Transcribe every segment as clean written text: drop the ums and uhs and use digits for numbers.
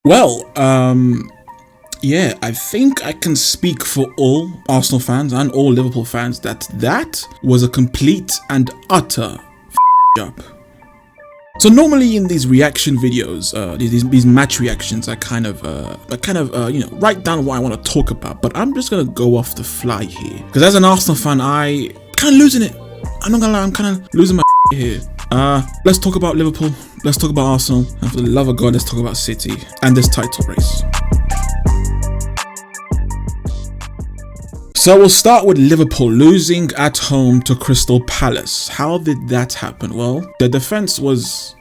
Well, yeah, I think I can speak for all Arsenal fans and all Liverpool fans that was a complete and utter job. So normally in these reaction videos, these match reactions, I kind of write down what I want to talk about. But I'm just gonna go off the fly here because as an Arsenal fan, I kind of losing it. I'm not gonna lie, I'm kind of losing my here. Let's talk about Liverpool. Let's talk about Arsenal, and for the love of God, let's talk about City and this title race. So we'll start with Liverpool losing at home to Crystal Palace. How did that happen? Well, the defense was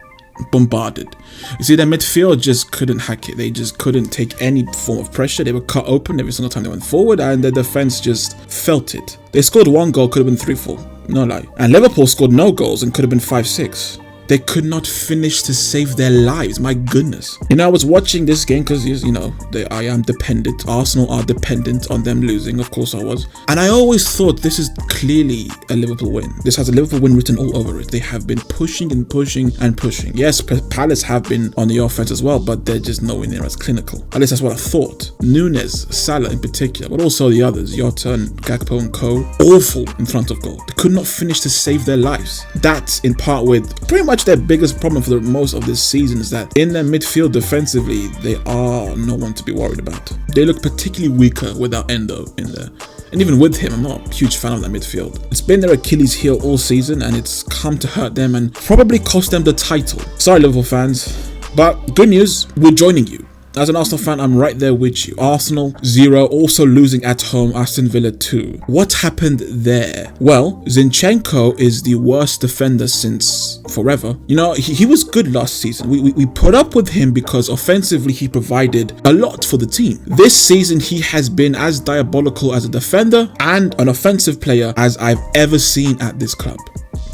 bombarded. You see, their midfield just couldn't hack it. They just couldn't take any form of pressure. They were cut open every single time they went forward, and the defense just felt it. They scored one goal, could have been 3-4. No lie. And Liverpool scored no goals and could have been 5-6. They could not finish to save their lives. My goodness. I was watching this game because, I am dependent. Arsenal are dependent on them losing. Of course I was. And I always thought this is clearly a Liverpool win. This has a Liverpool win written all over it. They have been pushing and pushing and pushing. Yes, Palace have been on the offense as well, but they're just nowhere near as clinical. At least that's what I thought. Nunes, Salah in particular, but also the others, Jota and Gakpo and co. Awful in front of goal. They could not finish to save their lives. That in part with pretty much their biggest problem for the most of this season is that in their midfield defensively, they are no one to be worried about. They look particularly weaker without Endo in there. And even with him, I'm not a huge fan of that midfield. It's been their Achilles heel all season and it's come to hurt them and probably cost them the title. Sorry, Liverpool fans, but good news, we're joining you. As an Arsenal fan, I'm right there with you. Arsenal 0, also losing at home, Aston Villa 2. What happened there? Well, Zinchenko is the worst defender since forever. He was good last season. We put up with him because offensively he provided a lot for the team. This season he has been as diabolical as a defender and an offensive player as I've ever seen at this club.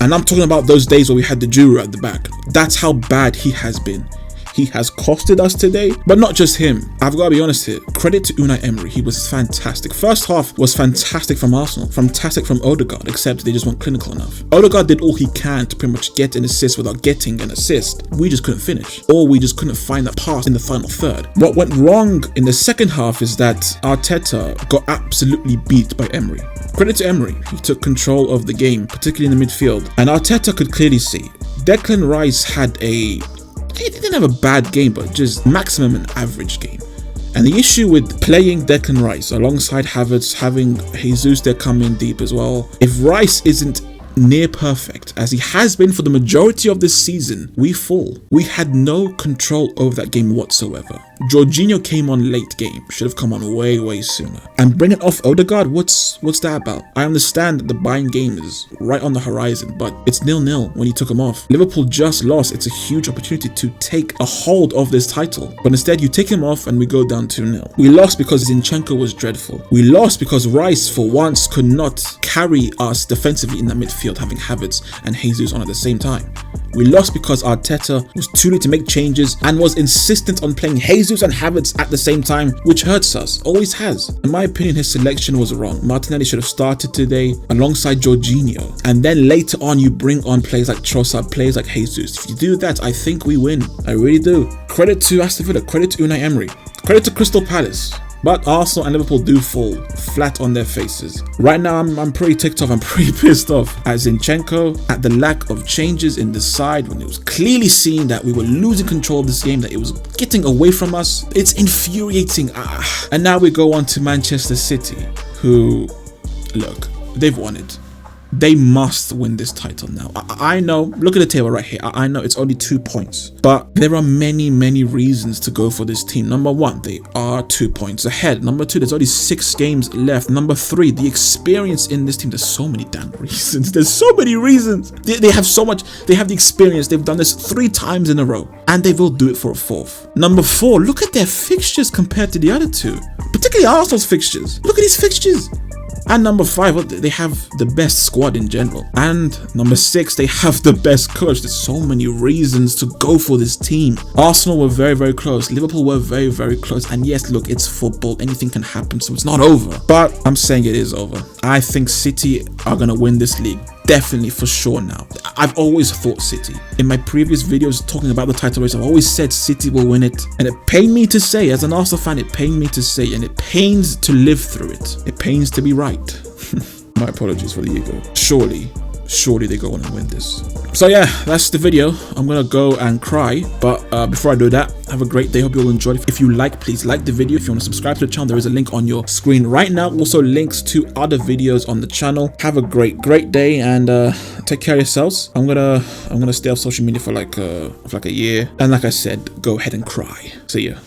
And I'm talking about those days where we had the Jura at the back. That's how bad he has been. He has costed us today, but not just him. I've got to be honest here. Credit to Unai Emery. He was fantastic. First half was fantastic from Arsenal, fantastic from Odegaard, except they just weren't clinical enough. Odegaard did all he can to pretty much get an assist without getting an assist. We just couldn't finish, or we just couldn't find that pass in the final third. What went wrong in the second half is that Arteta got absolutely beat by Emery. Credit to Emery. He took control of the game, particularly in the midfield, and Arteta could clearly see Declan Rice had he didn't have a bad game, but just maximum an average game. And the issue with playing Declan Rice alongside Havertz, having Jesus there coming deep as well, if Rice isn't near perfect, as he has been for the majority of this season, we fall. We had no control over that game whatsoever. Jorginho came on late game, should have come on way sooner. And bringing off Odegaard, what's that about? I understand that the buying game is right on the horizon, but it's 0-0 when you took him off. Liverpool just lost. It's a huge opportunity to take a hold of this title, but instead you take him off and we go down 2-0. We lost because Zinchenko was dreadful. We lost because Rice for once could not carry us defensively in that midfield, having Havertz and Jesus on at the same time. We lost because Arteta was too late to make changes and was insistent on playing Jesus and Havertz at the same time, which hurts us, always has. In my opinion, his selection was wrong. Martinelli should have started today alongside Jorginho, and then later on you bring on players like Trossard, players like Jesus. If you do that, I think we win. I really do. Credit to Aston Villa, credit to Unai Emery, credit to Crystal Palace. But Arsenal and Liverpool do fall flat on their faces. Right now, I'm pretty ticked off. I'm pretty pissed off at Zinchenko, at the lack of changes in the side when it was clearly seen that we were losing control of this game, that it was getting away from us. It's infuriating. And now we go on to Manchester City, who, look, they've won it. They must win this title now. I know, look at the table right here. I know it's only 2 points, but there are many reasons to go for this team. Number one, they are 2 points ahead. Number two, there's only 6 games left. Number three, the experience in this team. There's so many damn reasons. There's so many reasons. They have so much. They have the experience. They've done this 3 times in a row, and they will do it for a 4th. Number 4, look at their fixtures compared to the other 2, particularly Arsenal's fixtures. Look at these fixtures. And number 5, they have the best squad in general. And number 6, they have the best coach. There's so many reasons to go for this team. Arsenal were very close. Liverpool were very close. And yes, look, it's football. Anything can happen, so it's not over. But I'm saying it is over. I think City are going to win this league. definitely for sure now. I've always thought City. In my previous videos talking about the title race, I've always said City will win it. And it pained me to say, as an Arsenal fan, it pained me to say, and it pains to live through it. It pains to be right. My apologies for the ego. Surely they go on and win this. So yeah, that's the video. I'm gonna go and cry, but before I do that, have a great day. Hope you all enjoyed. If you like, please like the video. If you want to subscribe to the channel, there is a link on your screen right now. Also links to other videos on the channel. Have a great day, and take care of yourselves. I'm gonna stay off social media for like a year, and like I said, go ahead and cry. See ya.